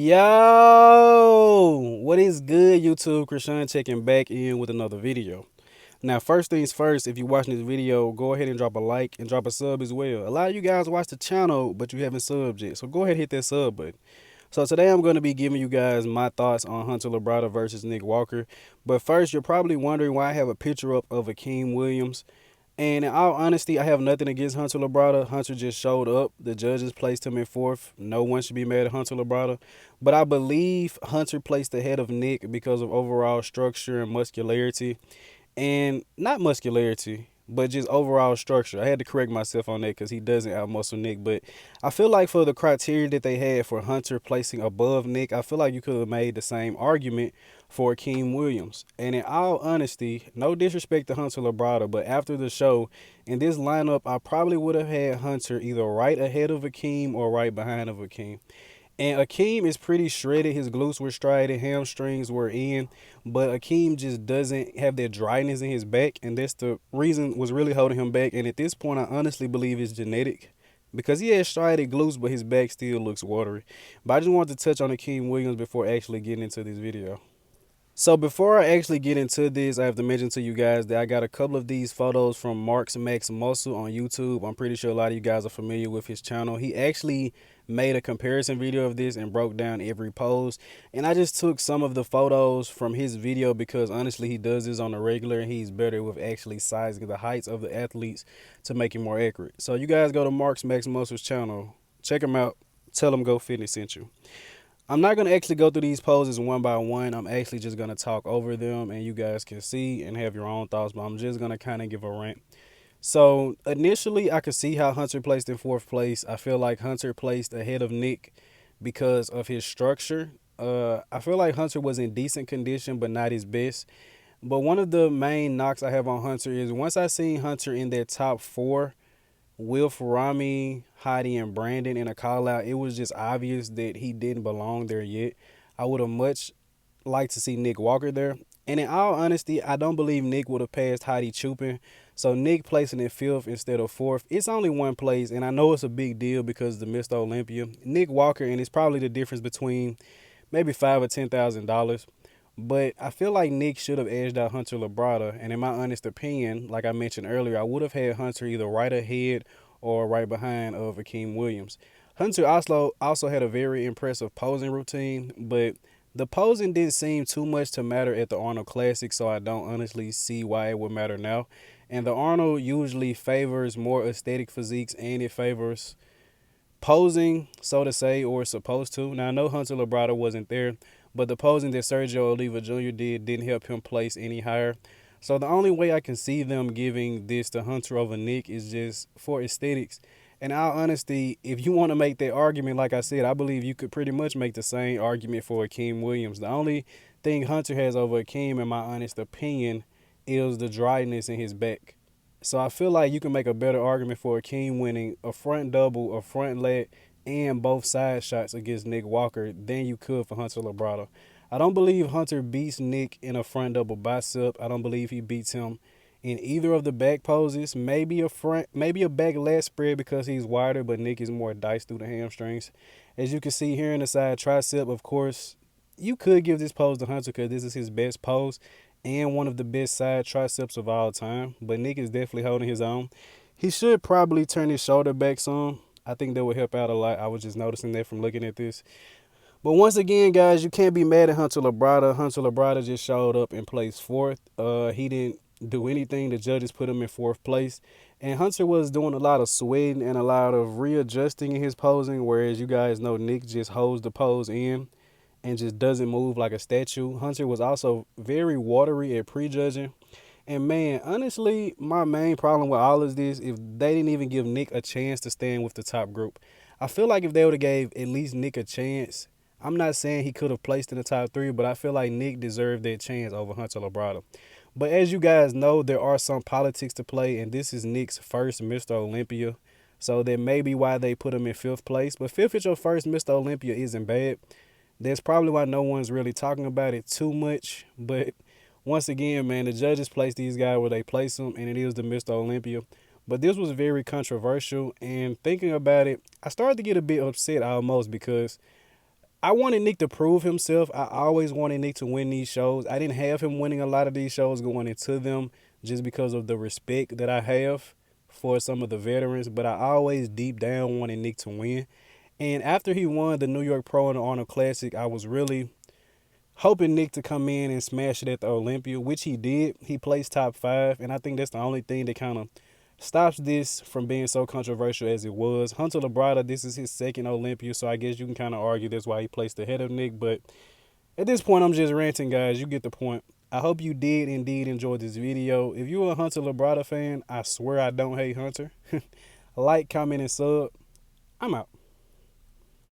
Yo, what is good, YouTube? Krishan checking back in with another video. Now, first things first, if you're watching this video, go ahead and drop a like and drop a sub as well. A lot of you guys watch the channel, but you haven't subbed yet, so go ahead and hit that sub button. So today I'm going to be giving you guys my thoughts on Hunter Labrada versus Nick Walker. But first, you're probably wondering why I have a picture up of Akeem Williams. And in all honesty, I have nothing against Hunter Labrada. Hunter just showed up. The judges placed him in fourth. No one should be mad at Hunter Labrada. But I believe Hunter placed ahead of Nick because of overall structure and muscularity. And not muscularity, but just overall structure. I had to correct myself on that because he doesn't outmuscle Nick. But I feel like for the criteria that they had for Hunter placing above Nick, I feel like you could have made the same argument for Akeem Williams. And in all honesty, no disrespect to Hunter Labrada, but after the show, in this lineup, I probably would have had Hunter either right ahead of Akeem or right behind of Akeem. And Akeem is pretty shredded. His glutes were striated, hamstrings were in, but Akeem just doesn't have that dryness in his back, and that's the reason was really holding him back. And at this point, I honestly believe it's genetic because he has striated glutes, but his back still looks watery. But I just wanted to touch on Akeem Williams before actually getting into this video. So before I actually get into this, I have to mention to you guys that I got a couple of these photos from Mark's Max Muscle on YouTube. I'm pretty sure a lot of you guys are familiar with his channel. He actually made a comparison video of this and broke down every pose. And I just took some of the photos from his video because honestly, he does this on a regular and he's better with actually sizing the heights of the athletes to make it more accurate. So you guys go to Mark's Max Muscle's channel, check him out, tell him Go Fitness sent you. I'm not going to actually go through these poses one by one. I'm actually just going to talk over them and you guys can see and have your own thoughts, but I'm just going to kind of give a rant. So initially, I could see how Hunter placed in fourth place. I feel like Hunter placed ahead of Nick because of his structure. I feel like Hunter was in decent condition, but not his best. But one of the main knocks I have on Hunter is once I seen Hunter in that top four, Wilf, Rami, Heidi, and Brandon in a call out, it was just obvious that he didn't belong there yet. I would have much liked to see Nick Walker there. And in all honesty, I don't believe Nick would have passed Heidi Chupin. So Nick placing in fifth instead of fourth. It's only one place, and I know it's a big deal because the Mr Olympia. Nick Walker, and it's probably the difference between maybe $5,000 or $10,000. But I feel like Nick should have edged out Hunter Labrada. And in my honest opinion, like I mentioned earlier, I would have had Hunter either right ahead or right behind of Akeem Williams. Hunter also had a very impressive posing routine, but the posing didn't seem too much to matter at the Arnold Classic, so I don't honestly see why it would matter now. And the Arnold usually favors more aesthetic physiques and it favors posing, so to say, or it's supposed to. Now, I know Hunter Labrada wasn't there, but the posing that Sergio Oliva Jr. didn't help him place any higher. So the only way I can see them giving this to Hunter over Nick is just for aesthetics. And in all honesty, if you want to make that argument, like I said, I believe you could pretty much make the same argument for Akeem Williams. The only thing Hunter has over Akeem, in my honest opinion, is the dryness in his back. So I feel like you can make a better argument for Akeem winning a front double, a front leg, and both side shots against Nick Walker than you could for Hunter Labrada. I don't believe Hunter beats Nick in a front double bicep. I don't believe he beats him in either of the back poses. Maybe a back lat spread because he's wider, but Nick is more diced through the hamstrings. As you can see here in the side tricep, of course, you could give this pose to Hunter because this is his best pose and one of the best side triceps of all time. But Nick is definitely holding his own. He should probably turn his shoulder back some. I think that would help out a lot. I was just noticing that from looking at this. But once again, guys, you can't be mad at Hunter Labrada. Hunter Labrada just showed up and placed fourth. He didn't do anything. The judges put him in fourth place. And Hunter was doing a lot of sweating and a lot of readjusting in his posing, whereas you guys know Nick just holds the pose in and just doesn't move like a statue. Hunter was also very watery at prejudging. And man, honestly, my main problem with all of this, if they didn't even give Nick a chance to stand with the top group. I feel like if they would have gave at least Nick a chance, I'm not saying he could have placed in the top three, but I feel like Nick deserved that chance over Hunter Labrada. But as you guys know, there are some politics to play, and this is Nick's first Mr. Olympia. So that may be why they put him in fifth place. But fifth at your first Mr. Olympia isn't bad. That's probably why no one's really talking about it too much. But once again, man, the judges place these guys where they place them, and it is the Mr. Olympia. But this was very controversial, and thinking about it, I started to get a bit upset almost because I wanted Nick to prove himself. I always wanted Nick to win these shows. I didn't have him winning a lot of these shows going into them just because of the respect that I have for some of the veterans, but I always deep down wanted Nick to win. And after he won the New York Pro and the Arnold Classic, I was really hoping Nick to come in and smash it at the Olympia, which he did. He placed top 5, and I think that's the only thing that kind of stops this from being so controversial as it was. Hunter Labrada, this is his second Olympia, so I guess you can kind of argue that's why he placed ahead of Nick. But at this point, I'm just ranting, guys. You get the point. I hope you did indeed enjoy this video. If you're a Hunter Labrada fan, I swear I don't hate Hunter. Like, comment, and sub. I'm out.